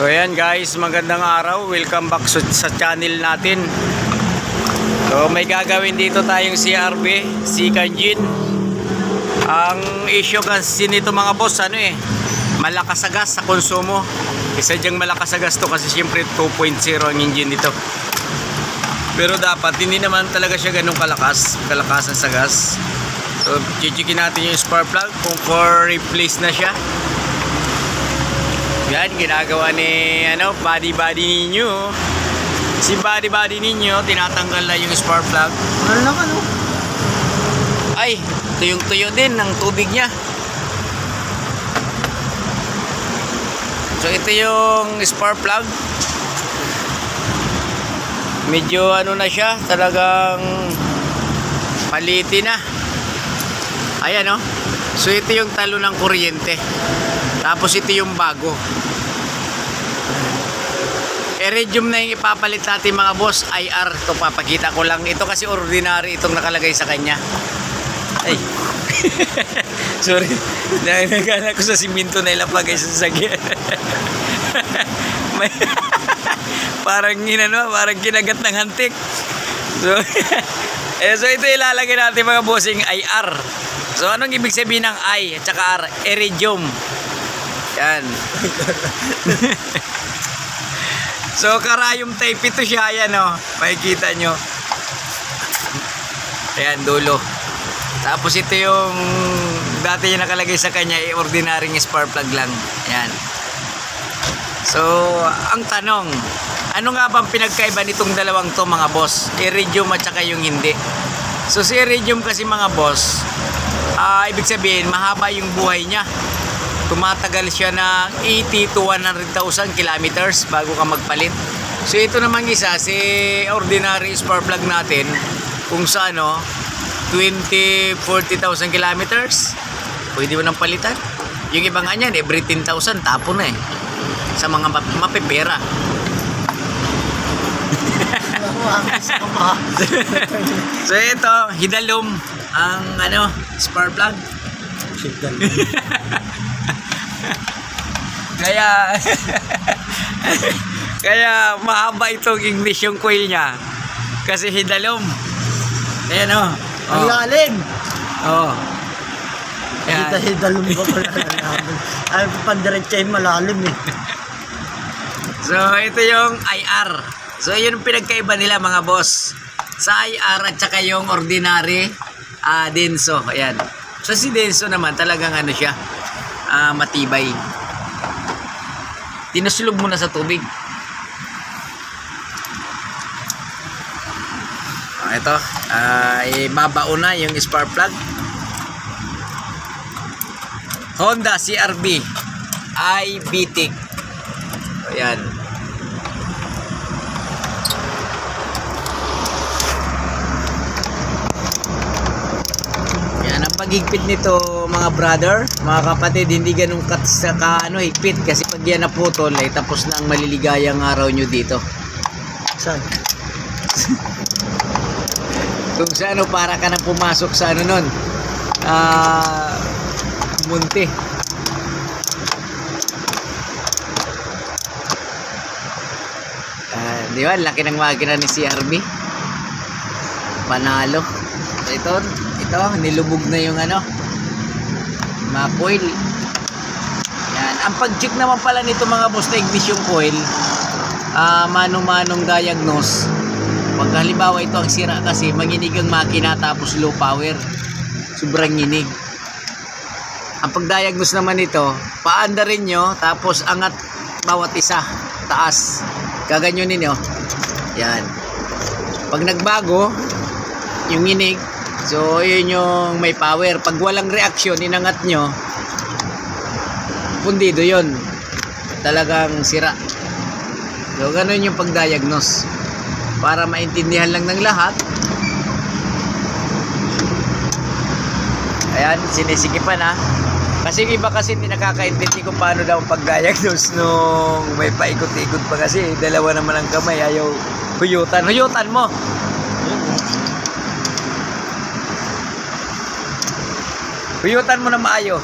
So ayan guys, magandang araw. Welcome back sa channel natin. So may gagawin dito tayong CRB, si Kanjin. Ang issue kasi nito mga boss, malakas sa gas sa konsumo. Isa dyang malakas sa gas to kasi syempre 2.0 ang engine nito. Pero dapat hindi naman talaga siya ganun kalakasan sa gas. So chichikin natin yung spark plug kung for replace na siya. Yan, ginagawa ni body ninyo. Si body ninyo, tinatanggal na yung spark plug. Ay, tuyong-tuyo din ng tubig niya. So ito yung spark plug. Medyo na siya, talagang palitin na. Ayan So ito yung talo ng kuryente. Tapos ito yung bago. Iridium na yung ipapalit natin mga boss. IR. Ito papakita ko lang. Ito kasi ordinary itong nakalagay sa kanya. Ay. Sorry. Nagana ko sa siminto na ilapagay sa sasakyan. Parang kinagat ng hantik. So, so ito ilalagay natin mga bossing IR. So anong ibig sabihin ng I at saka R? Iridium. Yan. So karayom type ito siya. Ayan makikita nyo. Ayan dulo. Tapos ito yung dati yung nakalagay sa kanya ordinary spark plug lang. Ayan. So ang tanong, ano nga bang pinagkaiba nitong dalawang to mga boss? Iridium at saka yung hindi. So si iridium kasi mga boss, ibig sabihin mahaba yung buhay niya. Tumatagal siya ng 80 to 100,000 kilometers bago ka magpalit. So ito naman isa, si ordinary spark plug natin, kung sa 20, 40,000 kilometers, pwede mo nang palitan. Yung ibang ganyan, every 10,000, tapon na sa mga mapipera. So ito, hidalum ang spark plug. Kaya mahaba itong ignition coil niya kasi hidalum. Ayan Ang lalim. Hidalum ba pala lalim? Ay pandiretso ay malalim So ito yung IR. So yun ang pinagkaiba nila mga boss. Sa IR at saka yung ordinary denso. Ayan. So si denso naman talagang siya matibay. Tinusulog muna sa tubig. Ito, ibabao na yung spark plug. Honda CRB iBTIC. Ayan. Yan ang pagigpit nito mga brother, mga kapatid, hindi ganun higpit kasi pag yan naputol tapos na ang maliligayang araw nyo dito. Saan? Kung sa para ka nang pumasok sa nun munti. Di ba laki ng makina ni CRB, panalo. Ito nilubog na yung mga coil. Yan. Ang pag-check naman pala nito mga boss na ignition coil, manong diagnose. Pag halimbawa ito ang sira kasi manginig ang makina tapos low power, sobrang nginig. Ang pag-diagnose naman ito, paandarin nyo tapos angat bawat isa taas, gaganyonin nyo. Yan. Pag nagbago yung nginig, so yun yung may power. Pag walang reaksyon, inangat nyo, pundido yun, talagang sira. So ganun yung pag-diagnose para maintindihan lang ng lahat. Ayan, sinisikipan kasi yung iba kasi hindi nakakaintindi kung paano daw ang pag-diagnose nung may paikot-ikot pa kasi dalawa naman ang kamay, ayaw huyutan mo. Huyutan mo na maayo.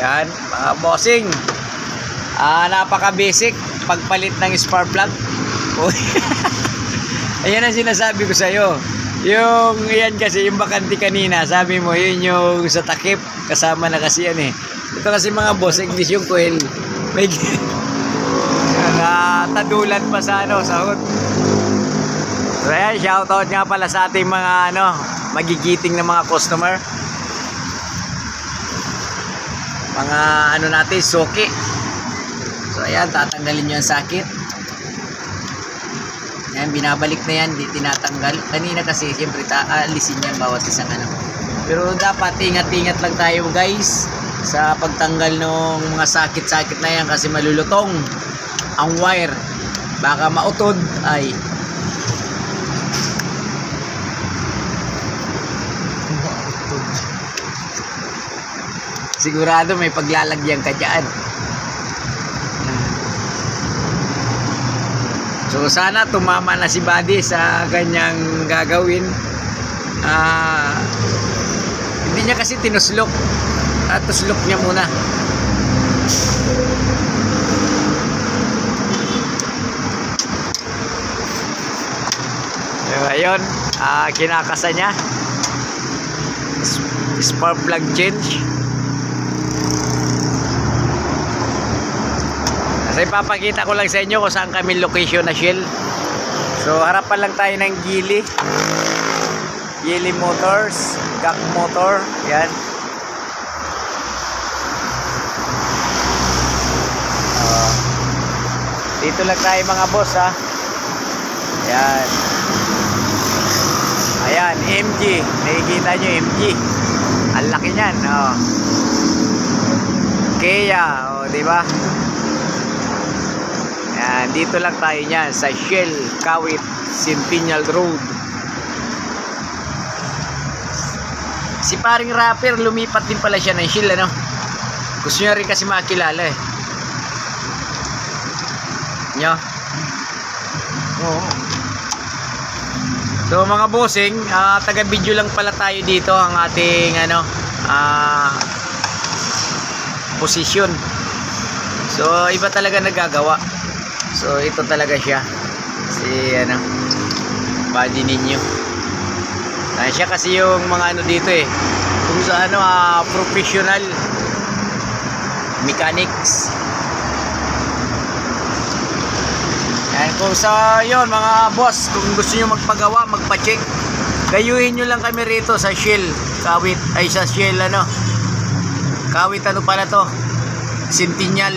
Yan, mga bossing. Napaka-basic pagpalit ng spark plug. Uy. Ayan ang sinasabi ko sa'yo. Yung yan kasi, yung bakante kanina, sabi mo, yun yung sa takip. Kasama na kasi yan eh. Ito kasi mga boss, English yung coil. May tadulan pa sa sa hood. So ayan, shoutout nga pala sa ating mga magigiting na mga customer. Mga natin, suki. So ayan, tatanggalin nyo ang sakit. Ayan, binabalik na yan, di tinatanggal. Kanina kasi, siyempre, alisin yan bawat isang Pero dapat, ingat-ingat lang tayo guys sa pagtanggal ng mga sakit-sakit na yan kasi malulutong ang wire. Baka mautod ay. Sigurado may paglalagyan ka dyan. So sana tumama na si Buddy sa kanyang gagawin. Hindi niya kasi tinuslok. Tuslok niya muna. So, ayun, kinakasa niya. Spark plug change. Kasi ipapakita ko lang sa inyo kung saan kami location na Shell. So harapan lang tayo ng Geely Motors, GAC Motor. Yan. Dito lang tayo mga boss ha. Yan. Ayan, MG. Nakikita nyo MG. Ang laki nyan. Kia. Diba? Yan, dito lang tayo niyan sa Shell, Kawit, Centennial Road. Si paring rapper, lumipat din pala siya ng Shell, Gusto niya rin kasi makilala eh. Nyo? Oo. So mga bossing, taga-video lang pala tayo dito ang ating posisyon. So iba talaga nagagawa. So ito talaga siya. Si body ninyo. Siya kasi yung mga dito eh. Kung sa professional mechanics. Yan, kung sa yon mga boss, kung gusto niyo magpagawa, magpa-check, gayuhin niyo lang kami rito sa Shell, Kawit, ay sa Shell Kawit pala to? Centennial,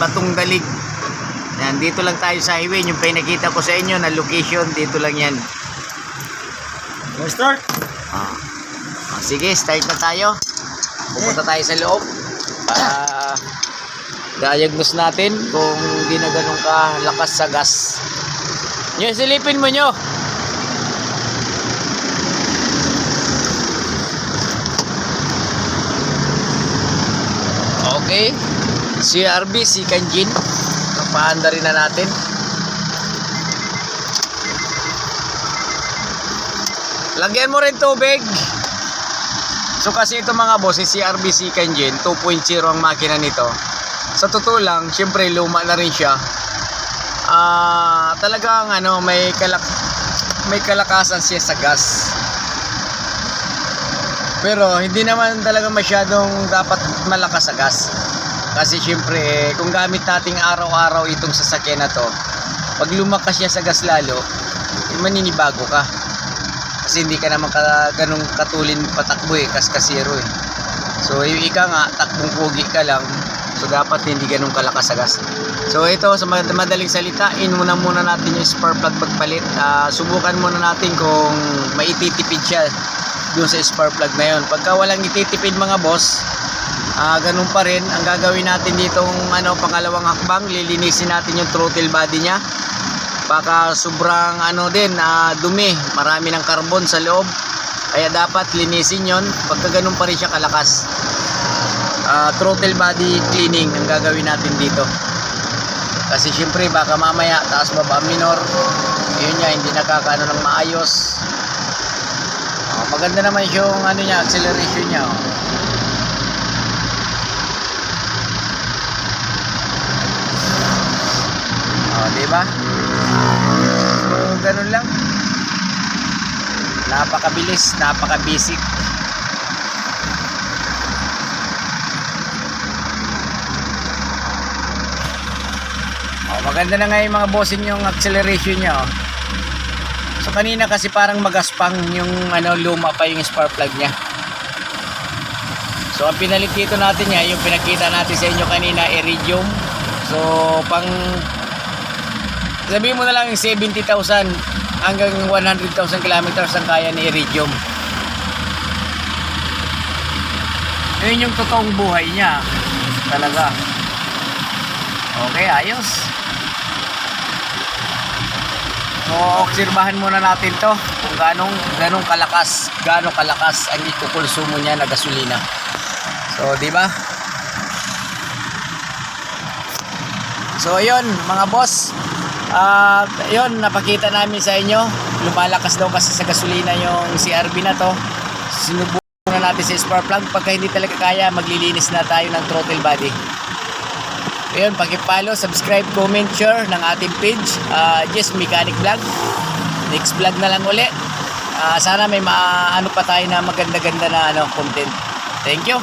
Batong Dalig. Yan, dito lang tayo sa highway, yung pinakita ko sa inyo na location, dito lang yan. Start? Sige, start na tayo. Pupunta tayo sa loob para diagnose natin kung di na ganun ka lakas sa gas. Nyo, silipin mo nyo. Okay, CRB, second engine. Paanda rin na natin. Lagyan mo rin tubig. So kasi ito mga boss, si CRB second gen 2.0 ang makina nito. Sa totoo lang, syempre luma na rin siya. Talagang may kalakasan siya sa gas. Pero hindi naman talaga masyadong dapat malakas sa gas. Kasi syempre, kung gamit nating araw-araw itong sasakyan na to, pag lumakas siya sa gas lalo, maninibago ka. Kasi hindi ka naman ganong katulin patakbo kaskasero eh. So, ika nga, takbong pugi ka lang. So, dapat hindi ganong kalakas sa gas. So, ito, sa madaling salita, muna natin yung spark plug pagpalit. Subukan muna natin kung maititipid siya doon sa spark plug na yun. Pagka walang ititipid mga boss, ganun pa rin ang gagawin natin ditong pangalawang hakbang, lilinisin natin yung throttle body niya. Baka sobrang dumi, marami ng carbon sa loob, kaya dapat linisin yon. Pagka ganun pa rin siya kalakas, throttle body cleaning ang gagawin natin dito. Kasi syempre baka mamaya taas baba minor, yun niya, hindi nakakaano ng maayos. Maganda naman yung acceleration niya. ba? So, ganun lang. Napakabilis, napaka-basic. Oh, maganda na nga yung mga bossing yung acceleration niya, oh. So kanina kasi parang magaspang yung luma pa yung spark plug niya. So ang pinalit dito natin niya, yung pinakita natin sa inyo kanina, iridium. So pang sabihin mo na lang yung 70,000 hanggang 100,000 kilometers ang kaya ni iridium. Yun yung totoong buhay niya talaga. Okay, ayos. So, obserbahan muna natin to kung ganong kalakas ang ikukonsumo niya na gasolina. So, di ba? So, ayun mga boss. Ayun, napakita namin sa inyo. Lumalakas daw kasi sa gasolina yung CRV na to. Sinubukan na natin sa spark plug. Pagka hindi talaga kaya, maglilinis na tayo ng throttle body. Ayun, paki-follow, subscribe, comment, share ng ating page, Jess Mechanic Vlog. Next vlog na lang uli. Sana may maano pa tayo na maganda-ganda na content. Thank you.